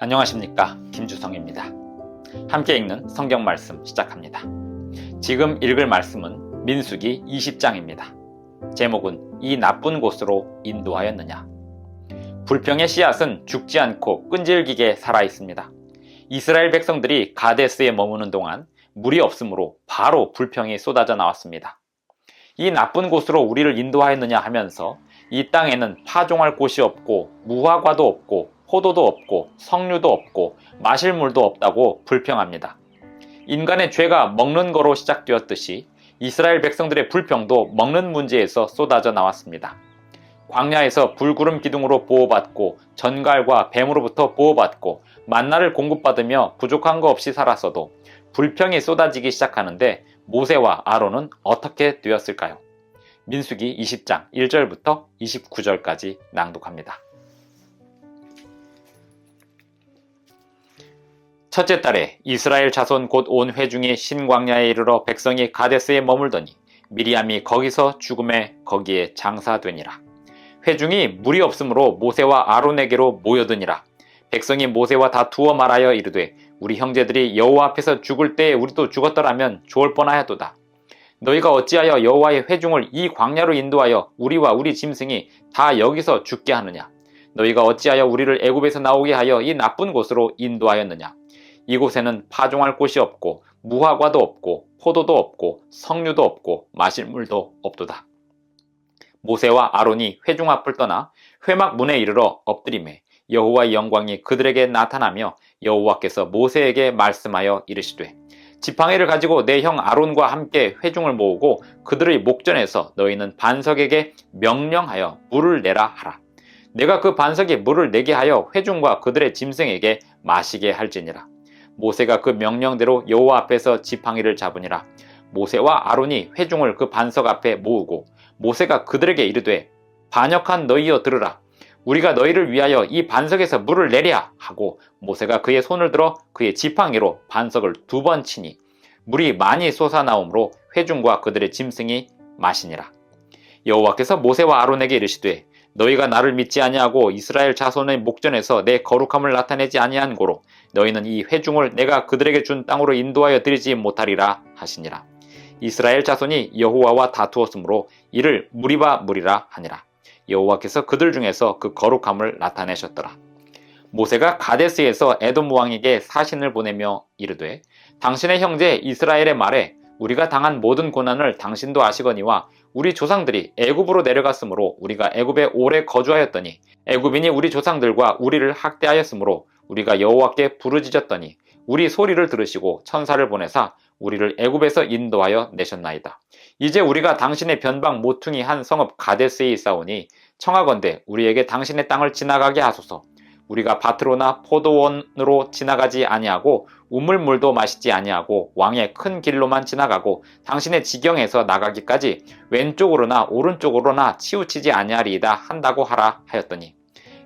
안녕하십니까, 김주성입니다. 함께 읽는 성경 말씀 시작합니다. 지금 읽을 말씀은 민수기 20장입니다. 제목은 이 나쁜 곳으로 인도하였느냐. 불평의 씨앗은 죽지 않고 끈질기게 살아있습니다. 이스라엘 백성들이 가데스에 머무는 동안 물이 없으므로 바로 불평이 쏟아져 나왔습니다. 이 나쁜 곳으로 우리를 인도하였느냐 하면서 이 땅에는 파종할 곳이 없고 무화과도 없고 포도도 없고 석류도 없고 마실 물도 없다고 불평합니다. 인간의 죄가 먹는 거로 시작되었듯이 이스라엘 백성들의 불평도 먹는 문제에서 쏟아져 나왔습니다. 광야에서 불구름 기둥으로 보호받고 전갈과 뱀으로부터 보호받고 만나를 공급받으며 부족한 거 없이 살았어도 불평이 쏟아지기 시작하는데 모세와 아론은 어떻게 되었을까요? 민수기 20장 1절부터 29절까지 낭독합니다. 첫째 달에 이스라엘 자손 곧 온 회중이 신광야에 이르러 백성이 가데스에 머물더니 미리암이 거기서 죽음에 거기에 장사되니라. 회중이 물이 없으므로 모세와 아론에게로 모여드니라. 백성이 모세와 다투어 말하여 이르되 우리 형제들이 여호와 앞에서 죽을 때에 우리도 죽었더라면 좋을 뻔하였도다. 너희가 어찌하여 여호와의 회중을 이 광야로 인도하여 우리와 우리 짐승이 다 여기서 죽게 하느냐. 너희가 어찌하여 우리를 애굽에서 나오게 하여 이 나쁜 곳으로 인도하였느냐. 이곳에는 파종할 곳이 없고 무화과도 없고 포도도 없고 석류도 없고 마실 물도 없도다. 모세와 아론이 회중 앞을 떠나 회막 문에 이르러 엎드리매 여호와의 영광이 그들에게 나타나며 여호와께서 모세에게 말씀하여 이르시되 지팡이를 가지고 내 형 아론과 함께 회중을 모으고 그들의 목전에서 너희는 반석에게 명령하여 물을 내라 하라. 내가 그 반석에 물을 내게 하여 회중과 그들의 짐승에게 마시게 할지니라. 모세가 그 명령대로 여호와 앞에서 지팡이를 잡으니라. 모세와 아론이 회중을 그 반석 앞에 모으고 모세가 그들에게 이르되 반역한 너희여 들으라. 우리가 너희를 위하여 이 반석에서 물을 내랴 하고 모세가 그의 손을 들어 그의 지팡이로 반석을 2번 치니 물이 많이 솟아나오므로 회중과 그들의 짐승이 마시니라. 여호와께서 모세와 아론에게 이르시되 너희가 나를 믿지 아니하고 이스라엘 자손의 목전에서 내 거룩함을 나타내지 아니한 고로 너희는 이 회중을 내가 그들에게 준 땅으로 인도하여 드리지 못하리라 하시니라. 이스라엘 자손이 여호와와 다투었으므로 이를 무리바 무리라 하니라. 여호와께서 그들 중에서 그 거룩함을 나타내셨더라. 모세가 가데스에서 에돔 왕에게 사신을 보내며 이르되 당신의 형제 이스라엘의 말에 우리가 당한 모든 고난을 당신도 아시거니와 우리 조상들이 애굽으로 내려갔으므로 우리가 애굽에 오래 거주하였더니 애굽인이 우리 조상들과 우리를 학대하였으므로 우리가 여호와께 부르짖었더니 우리 소리를 들으시고 천사를 보내사 우리를 애굽에서 인도하여 내셨나이다. 이제 우리가 당신의 변방 모퉁이 한 성읍 가데스에 있사오니 청하건대 우리에게 당신의 땅을 지나가게 하소서. 우리가 밭으로나 포도원으로 지나가지 아니하고 우물물도 마시지 아니하고 왕의 큰 길로만 지나가고 당신의 지경에서 나가기까지 왼쪽으로나 오른쪽으로나 치우치지 아니하리이다 한다고 하라 하였더니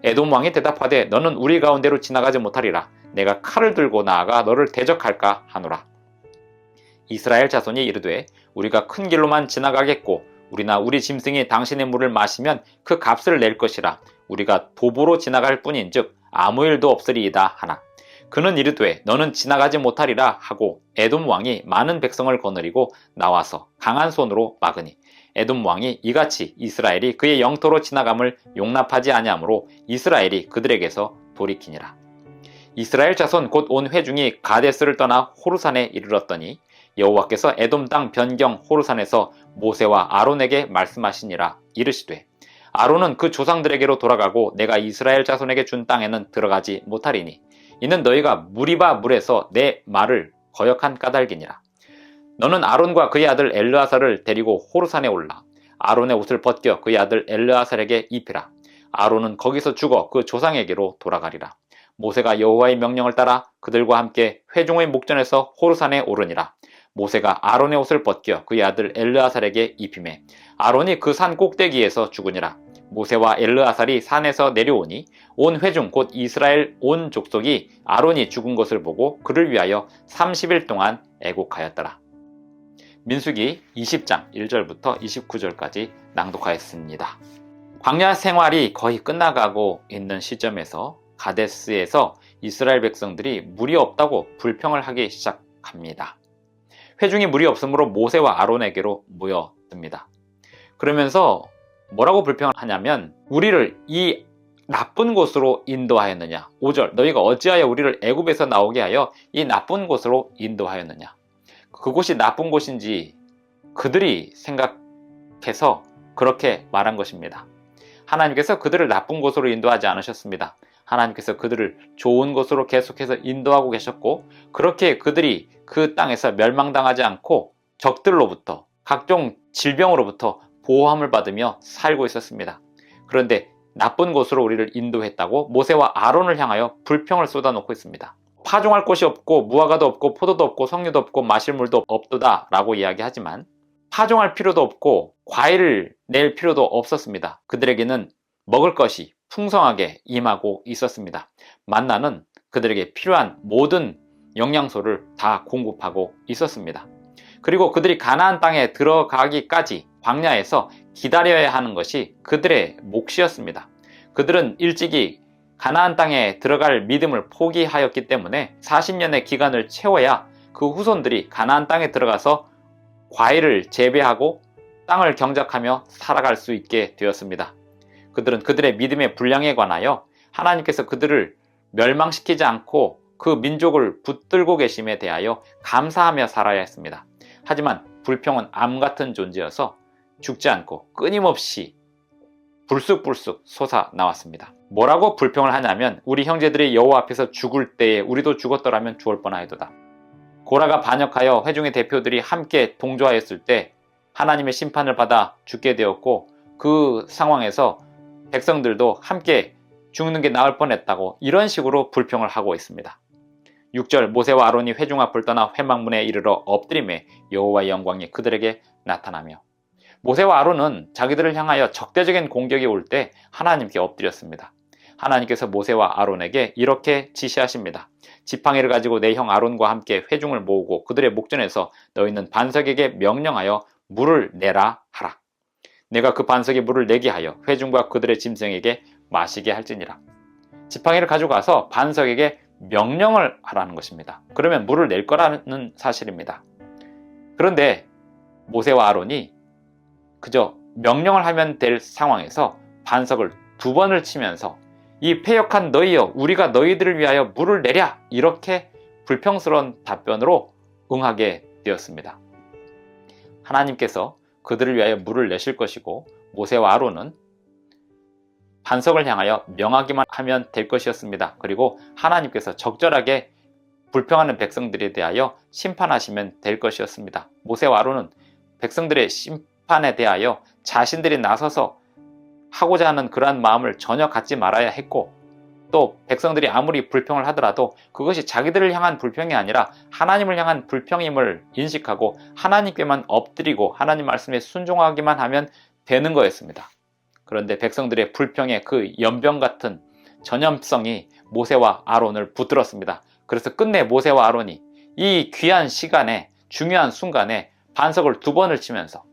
에돔 왕이 대답하되 너는 우리 가운데로 지나가지 못하리라. 내가 칼을 들고 나아가 너를 대적할까 하노라. 이스라엘 자손이 이르되 우리가 큰 길로만 지나가겠고 우리나 우리 짐승이 당신의 물을 마시면 그 값을 낼 것이라. 우리가 도보로 지나갈 뿐인즉 아무 일도 없으리이다 하나. 그는 이르되 너는 지나가지 못하리라 하고 에돔 왕이 많은 백성을 거느리고 나와서 강한 손으로 막으니 에돔 왕이 이같이 이스라엘이 그의 영토로 지나감을 용납하지 아니하므로 이스라엘이 그들에게서 돌이키니라. 이스라엘 자손 곧 온 회중이 가데스를 떠나 호르산에 이르렀더니 여호와께서 에돔 땅 변경 호르산에서 모세와 아론에게 말씀하시니라. 이르시되 아론은 그 조상들에게로 돌아가고 내가 이스라엘 자손에게 준 땅에는 들어가지 못하리니 이는 너희가 무리바 물에서 내 말을 거역한 까닭이니라. 너는 아론과 그의 아들 엘르아살을 데리고 호르산에 올라 아론의 옷을 벗겨 그의 아들 엘르아살에게 입히라. 아론은 거기서 죽어 그 조상에게로 돌아가리라. 모세가 여호와의 명령을 따라 그들과 함께 회중의 목전에서 호르산에 오르니라. 모세가 아론의 옷을 벗겨 그의 아들 엘르아살에게 입히매 아론이 그 산 꼭대기에서 죽으니라. 모세와 엘르아살이 산에서 내려오니 온 회중 곧 이스라엘 온 족속이 아론이 죽은 것을 보고 그를 위하여 30일 동안 애곡하였더라. 민수기 20장 1절부터 29절까지 낭독하였습니다. 광야 생활이 거의 끝나가고 있는 시점에서 가데스에서 이스라엘 백성들이 물이 없다고 불평을 하기 시작합니다. 회중이 물이 없으므로 모세와 아론에게로 모여듭니다. 그러면서 뭐라고 불평을 하냐면 우리를 이 나쁜 곳으로 인도하였느냐. 5절 너희가 어찌하여 우리를 애굽에서 나오게 하여 이 나쁜 곳으로 인도하였느냐. 그곳이 나쁜 곳인지 그들이 생각해서 그렇게 말한 것입니다. 하나님께서 그들을 나쁜 곳으로 인도하지 않으셨습니다. 하나님께서 그들을 좋은 곳으로 계속해서 인도하고 계셨고 그렇게 그들이 그 땅에서 멸망당하지 않고 적들로부터 각종 질병으로부터 보호함을 받으며 살고 있었습니다. 그런데 나쁜 곳으로 우리를 인도했다고 모세와 아론을 향하여 불평을 쏟아놓고 있습니다. 파종할 곳이 없고 무화과도 없고 포도도 없고 석류도 없고 마실 물도 없도다 라고 이야기하지만 파종할 필요도 없고 과일을 낼 필요도 없었습니다. 그들에게는 먹을 것이 풍성하게 임하고 있었습니다. 만나는 그들에게 필요한 모든 영양소를 다 공급하고 있었습니다. 그리고 그들이 가나안 땅에 들어가기까지 광야에서 기다려야 하는 것이 그들의 몫이었습니다. 그들은 일찍이 가나안 땅에 들어갈 믿음을 포기하였기 때문에 40년의 기간을 채워야 그 후손들이 가나안 땅에 들어가서 과일을 재배하고 땅을 경작하며 살아갈 수 있게 되었습니다. 그들은 그들의 믿음의 분량에 관하여 하나님께서 그들을 멸망시키지 않고 그 민족을 붙들고 계심에 대하여 감사하며 살아야 했습니다. 하지만 불평은 암 같은 존재여서 죽지 않고 끊임없이 불쑥불쑥 솟아 나왔습니다. 뭐라고 불평을 하냐면 우리 형제들이 여호와 앞에서 죽을 때에 우리도 죽었더라면 죽을 뻔하였도다. 고라가 반역하여 회중의 대표들이 함께 동조하였을 때 하나님의 심판을 받아 죽게 되었고 그 상황에서 백성들도 함께 죽는 게 나을 뻔했다고 이런 식으로 불평을 하고 있습니다. 6절 모세와 아론이 회중 앞을 떠나 회막문에 이르러 엎드림에 여호와의 영광이 그들에게 나타나며 모세와 아론은 자기들을 향하여 적대적인 공격이 올 때 하나님께 엎드렸습니다. 하나님께서 모세와 아론에게 이렇게 지시하십니다. 지팡이를 가지고 내 형 아론과 함께 회중을 모으고 그들의 목전에서 너희는 반석에게 명령하여 물을 내라 하라. 내가 그 반석에 물을 내게 하여 회중과 그들의 짐승에게 마시게 할지니라. 지팡이를 가져가서 반석에게 명령을 하라는 것입니다. 그러면 물을 낼 거라는 사실입니다. 그런데 모세와 아론이 그저 명령을 하면 될 상황에서 반석을 2번을 치면서 이 패역한 너희여 우리가 너희들을 위하여 물을 내랴 이렇게 불평스러운 답변으로 응하게 되었습니다. 하나님께서 그들을 위하여 물을 내실 것이고 모세와 아론은 반석을 향하여 명하기만 하면 될 것이었습니다. 그리고 하나님께서 적절하게 불평하는 백성들에 대하여 심판하시면 될 것이었습니다. 모세와 아론은 백성들의 심판에 대하여 자신들이 나서서 하고자 하는 그러한 마음을 전혀 갖지 말아야 했고 또 백성들이 아무리 불평을 하더라도 그것이 자기들을 향한 불평이 아니라 하나님을 향한 불평임을 인식하고 하나님께만 엎드리고 하나님 말씀에 순종하기만 하면 되는 거였습니다. 그런데 백성들의 불평의 그 연병 같은 전염성이 모세와 아론을 붙들었습니다. 그래서 끝내 모세와 아론이 이 귀한 시간에 중요한 순간에 반석을 2번을 치면서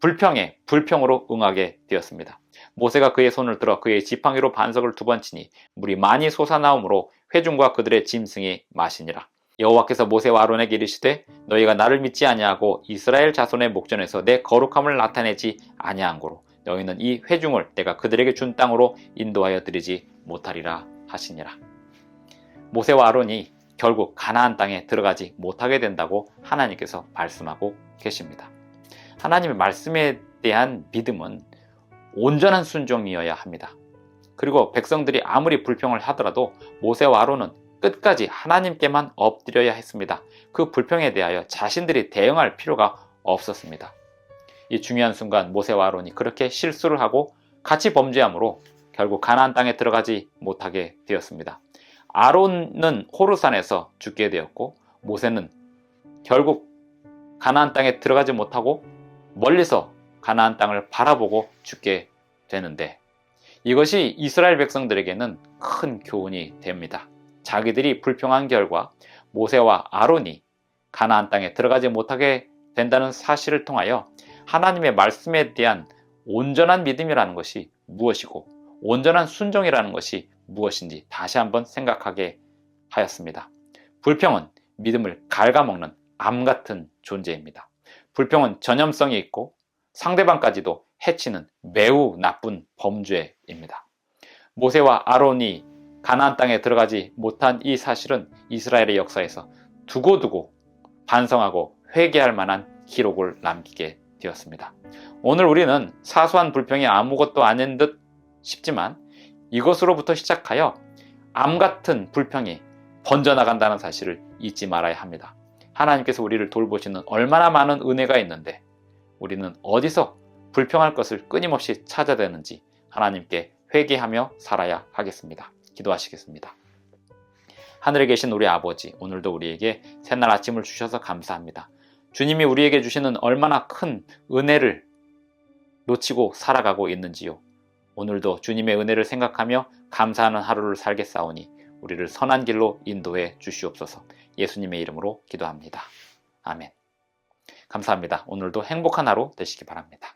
불평에 불평으로 응하게 되었습니다. 모세가 그의 손을 들어 그의 지팡이로 반석을 2번 치니 물이 많이 솟아나오므로 회중과 그들의 짐승이 마시니라. 여호와께서 모세와 아론에게 이르시되 너희가 나를 믿지 아니하고 이스라엘 자손의 목전에서 내 거룩함을 나타내지 아니한 고로 너희는 이 회중을 내가 그들에게 준 땅으로 인도하여 드리지 못하리라 하시니라. 모세와 아론이 결국 가나안 땅에 들어가지 못하게 된다고 하나님께서 말씀하고 계십니다. 하나님의 말씀에 대한 믿음은 온전한 순종이어야 합니다. 그리고 백성들이 아무리 불평을 하더라도 모세와 아론은 끝까지 하나님께만 엎드려야 했습니다. 그 불평에 대하여 자신들이 대응할 필요가 없었습니다. 이 중요한 순간 모세와 아론이 그렇게 실수를 하고 같이 범죄함으로 결국 가나안 땅에 들어가지 못하게 되었습니다. 아론은 호르산에서 죽게 되었고 모세는 결국 가나안 땅에 들어가지 못하고 멀리서 가나안 땅을 바라보고 죽게 되는데 이것이 이스라엘 백성들에게는 큰 교훈이 됩니다. 자기들이 불평한 결과 모세와 아론이 가나안 땅에 들어가지 못하게 된다는 사실을 통하여 하나님의 말씀에 대한 온전한 믿음이라는 것이 무엇이고 온전한 순종이라는 것이 무엇인지 다시 한번 생각하게 하였습니다. 불평은 믿음을 갉아먹는 암 같은 존재입니다. 불평은 전염성이 있고 상대방까지도 해치는 매우 나쁜 범죄입니다. 모세와 아론이 가나안 땅에 들어가지 못한 이 사실은 이스라엘의 역사에서 두고두고 반성하고 회개할 만한 기록을 남기게 되었습니다. 오늘 우리는 사소한 불평이 아무것도 아닌 듯 싶지만 이것으로부터 시작하여 암 같은 불평이 번져나간다는 사실을 잊지 말아야 합니다. 하나님께서 우리를 돌보시는 얼마나 많은 은혜가 있는데 우리는 어디서 불평할 것을 끊임없이 찾아대는지 하나님께 회개하며 살아야 하겠습니다. 기도하시겠습니다. 하늘에 계신 우리 아버지, 오늘도 우리에게 새날 아침을 주셔서 감사합니다. 주님이 우리에게 주시는 얼마나 큰 은혜를 놓치고 살아가고 있는지요. 오늘도 주님의 은혜를 생각하며 감사하는 하루를 살겠사오니 우리를 선한 길로 인도해 주시옵소서. 예수님의 이름으로 기도합니다. 아멘. 감사합니다. 오늘도 행복한 하루 되시기 바랍니다.